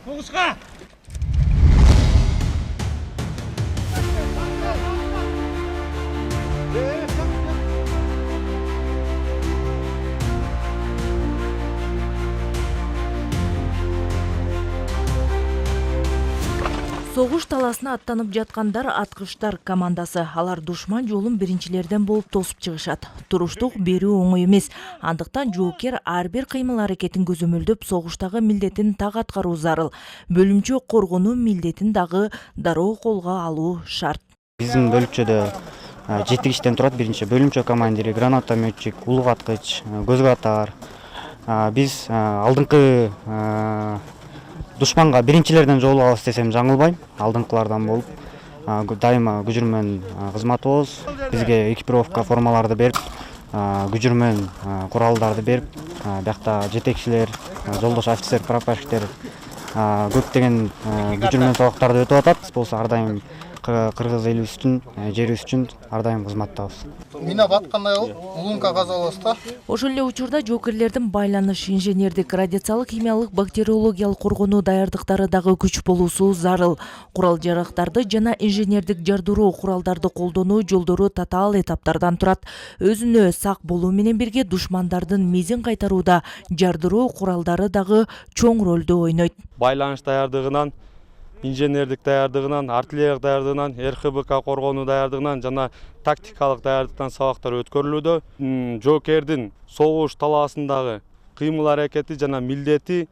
Соғысқа! Согуш таласына аттанып жаткандар аткычтар командасы. Алар душман жолун биринчилерден болуп тосуп чыгышат. Туруштук берүү оңой эмес. Андыктан жоокер ар бир кыймыл аракетин көзөмөлдөп, согуштагы милдетин так аткаруу зарыл. Бөлүмчө коргонуу милдетин дагы дароо колго алуу шарт. Биздин бөлүмчөдө 7 кишиден турат. Биринчи бөлүмчө командири, гранатометчик, улук аткыч, көзгө атар. Биз алдыңкы душманга биринчилерден жолугабыз десем жаңылбайм. Алдыңкылардан болуп дайыма күжүрмөн кызматыбыз. Бизге экипировка формаларды берип, күжүрмөн куралдарды берип, биякта жетекчилер, жолдош офицер, прапорщиктер көптөгөн күжүрмөн сабактарды өтүп атат. Болсо ар дайым кыргыз элибиз үчүн, жерибиз үчүн ар дайым кызматтабыз. Мина баткандай болуп, улунка каза болобуз да. Ошол эле учурда жоокерлердин байланыш, инженердик, радиациялык, химиялык, бактериологиялык коргонуу даярдыктары дагы күч болуусу зарыл. Курал жарактарды жана инженердик жардыруу куралдарды колдонуу жолдору татаал этаптардан турат. Өзүнө сак болуу менен бирге душмандардын мизин кайтарууда жардыруу куралдары дагы чоң ролду ойнойт. Байланыш даярдыгынан, инженердик даярдыгынан, артиллериялык даярдыгынан, РХБК коргонуу даярдыгынан жана тактикалык даярдыктан сабактар өткөрүлүүдө. Жоокердин согуш талаасындагы кыймыл аракети жана милдети,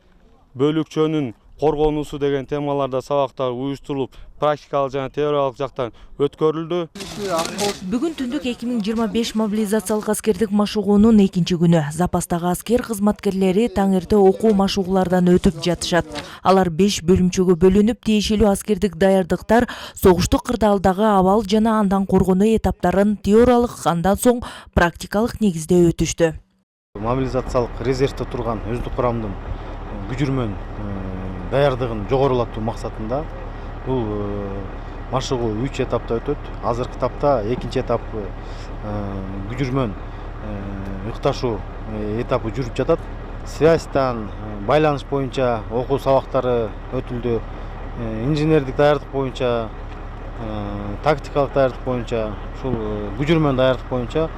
бөлүкчөнүн коргонуусу деген темаларда сабактар уюштурулуп, практикалык жана теориялык жактан өткөрүлдү. Бүгүн түндүк 2025 мобилизациялык аскердик машыгуунун 2-күнү. Запастагы аскер кызматкерлери таң эрте окуу машыгуулардан өтүп жатышат. Алар 5 бөлүмчөгө бөлүнүп, тиешелүү аскердик даярдыктар, согуштук кырдаалдагы абал жана андан коргонуу этаптарын теориялык, андан соң практикалык негизде өтүштү. Мобилизациялык резервде турган өздүк курамдын күжүрмөн даярдыгын жогорулатуу максатында бул машыгуу 3 этапта өтөт. Азыркы этапта 2 этап күжүрмөн ыкташуу этапы жүрүп жатат. Связьтан байланыш боюнча окуу сабактары өтүлдү. Инженердик даярдык боюнча, тактикалык даярдык боюнча, ушул күжүрмөн даярдык боюнча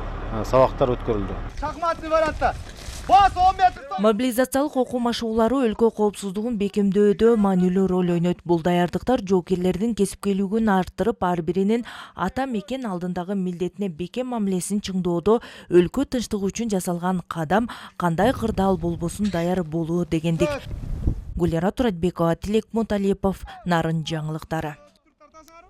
сабактар өткөрүлдү. Шахматный вариантта. Бас 10 метр. Мобилизациялык окуу машыгуулары өлкө коопсуздугун бекемдөөдө маанилүү роль ойнойт. Бул даярдыктар жоокерлердин кесипкөйлүгүн арттырып, ар биринин ата мекен алдындагы милдетине бекем мамилесин чыңдоодо өлкө тынчтыгы үчүн жасалган кадам, кандай кырдаал болбосун даяр болуу дегендик. Гулера Туратбекова, Тилек Муталипов, Нарын жаңылыктары.